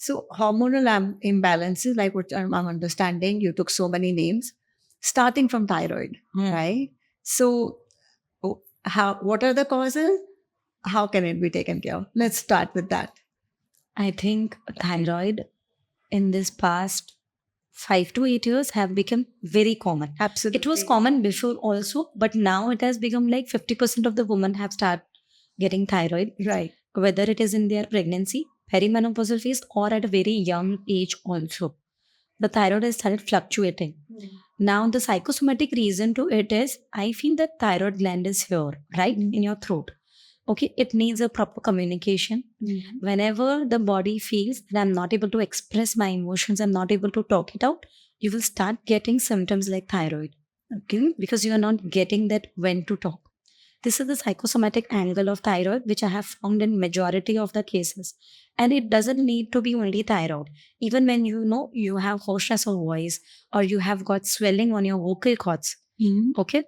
So hormonal imbalances, like what I'm understanding, you took so many names, starting from thyroid, right? So what are the causes? How can it be taken care of? Let's start with that. I think thyroid in this past 5 to 8 years have become very common. Absolutely. It was common before also, but now it has become like 50% of the women have started getting thyroid, Right. whether it is in their pregnancy, perimenopausal phase, or at a very young age also. The thyroid has started fluctuating. Now, the psychosomatic reason to it is I feel that thyroid gland is here, right, in your throat. Okay, it needs a proper communication. Whenever the body feels that I'm not able to express my emotions, I'm not able to talk it out, you will start getting symptoms like thyroid. Okay, because you are not getting that when to talk. This is the psychosomatic angle of thyroid, which I have found in majority of the cases. And it doesn't need to be only thyroid. Even when you know you have hoarseness of voice or you have got swelling on your vocal cords, okay,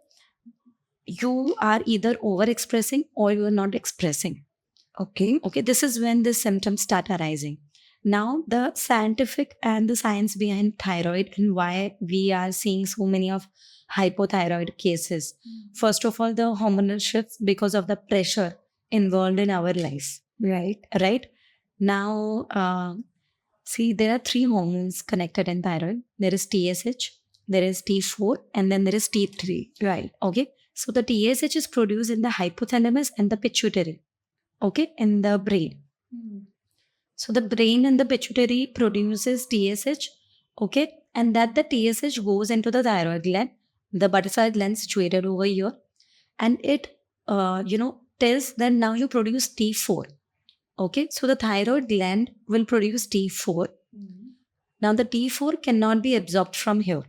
you are either over expressing or you are not expressing. Okay, this is when the symptoms start arising. Now, the scientific and the science behind thyroid and why we are seeing so many of hypothyroid cases. First of all, the hormonal shifts because of the pressure involved in our lives. Right. Now, see, there are three hormones connected in thyroid. There is TSH, there is T4, and then there is T3. Right. Okay. So the TSH is produced in the hypothalamus and the pituitary. Okay, in the brain. So the brain and the pituitary produces TSH. Okay, and that the TSH goes into the thyroid gland, the butterfly gland situated over here, and it, tells that now you produce T4. Okay, so the thyroid gland will produce T4. Now the T4 cannot be absorbed from here.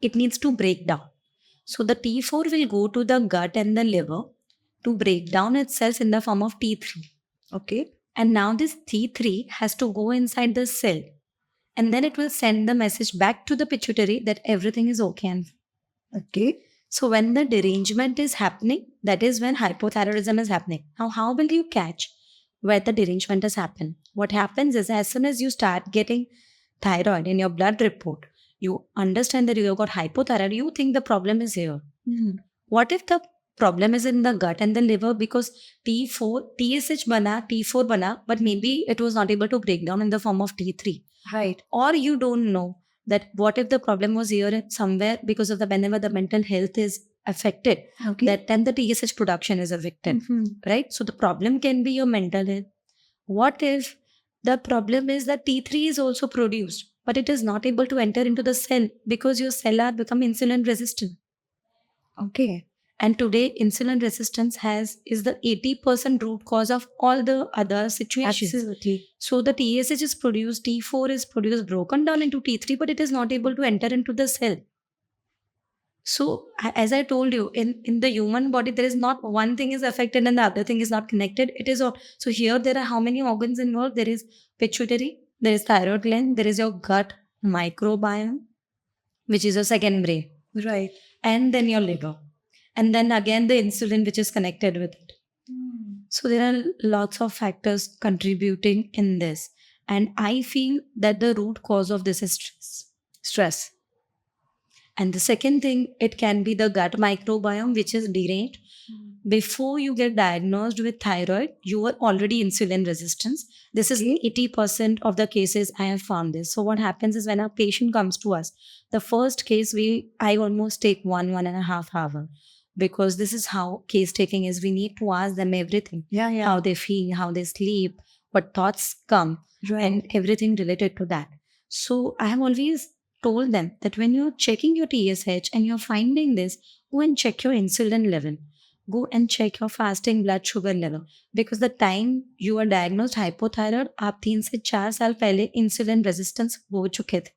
It needs to break down. So the T4 will go to the gut and the liver to break down itself in the form of T3. Okay. And now this T3 has to go inside the cell and then it will send the message back to the pituitary that everything is okay. Okay. So when the derangement is happening, that is when hypothyroidism is happening. Now, how will you catch where the derangement has happened? What happens is as soon as you start getting thyroid in your blood report, you understand that you have got hypothyroid, you think the problem is here. What if the problem is in the gut and the liver because T4, TSH bana, T4 bana, but maybe it was not able to break down in the form of T3. Right. Or you don't know that what if the problem was here somewhere because of the whenever the mental health is affected, Okay. that then the TSH production is affected, right? So the problem can be your mental health. What if the problem is that T3 is also produced, but it is not able to enter into the cell because your cell are become insulin resistant. Okay. And today, insulin resistance is the 80% root cause of all the other situations. Absolutely. So the TSH is produced, T4 is produced, broken down into T3, but it is not able to enter into the cell. So as I told you, in the human body, there is not one thing is affected and the other thing is not connected. It is all. So here there are how many organs involved? There is pituitary, there is thyroid gland, there is your gut microbiome, which is your second brain. Right. And then your liver. And then again the insulin which is connected with it. So there are lots of factors contributing in this. And I feel that the root cause of this is stress. And the second thing, it can be the gut microbiome, which is deranged. Before you get diagnosed with thyroid, you were already insulin resistance. This is 80% of the cases I have found this. So what happens is when a patient comes to us, the first case I almost take 1.5 hour because this is how case taking is. We need to ask them everything. Yeah. How they feel, how they sleep, what thoughts come, and everything related to that. So I have always told them that when you're checking your TSH and you're finding this, go and check your insulin level. Go and check your fasting blood sugar level. Because the time you are diagnosed hypothyroid, आप 3 से 4 साल पहले insulin resistance हो चुके थे.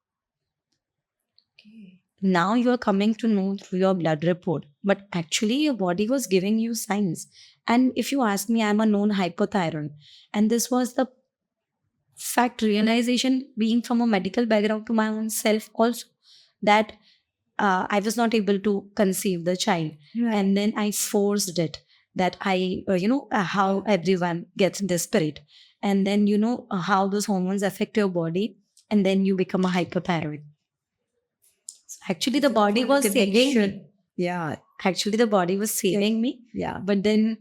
Now you are coming to know through your blood report, but actually your body was giving you signs. And if you ask me, I'm a known hypothyroid, and this was the fact realization being from a medical background to my own self also that I was not able to conceive the child. Right. And then I forced it that how everyone gets desperate. and then you know how those hormones affect your body, and then you become a hyperthyroid. So actually, the body was saving me. Yeah, Actually, the body was saving me, yeah. but then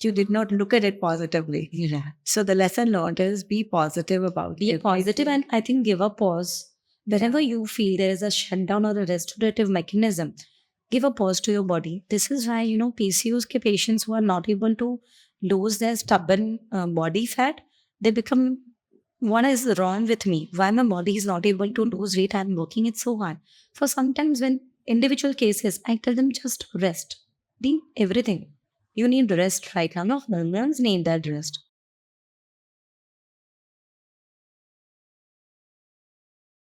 You did not look at it positively. yeah, So the lesson learned is be positive about be it. positive, and I think give a pause whenever you feel there is a shutdown or a restorative mechanism. Give a pause to your body. This is why you know PCOS ke patients who are not able to lose their stubborn body fat, they become, what is wrong with me? Why my body is not able to lose weight? I'm working it so hard. For sometimes when individual cases, I tell them just rest. Need everything. You need rest right now. No hormones need that rest.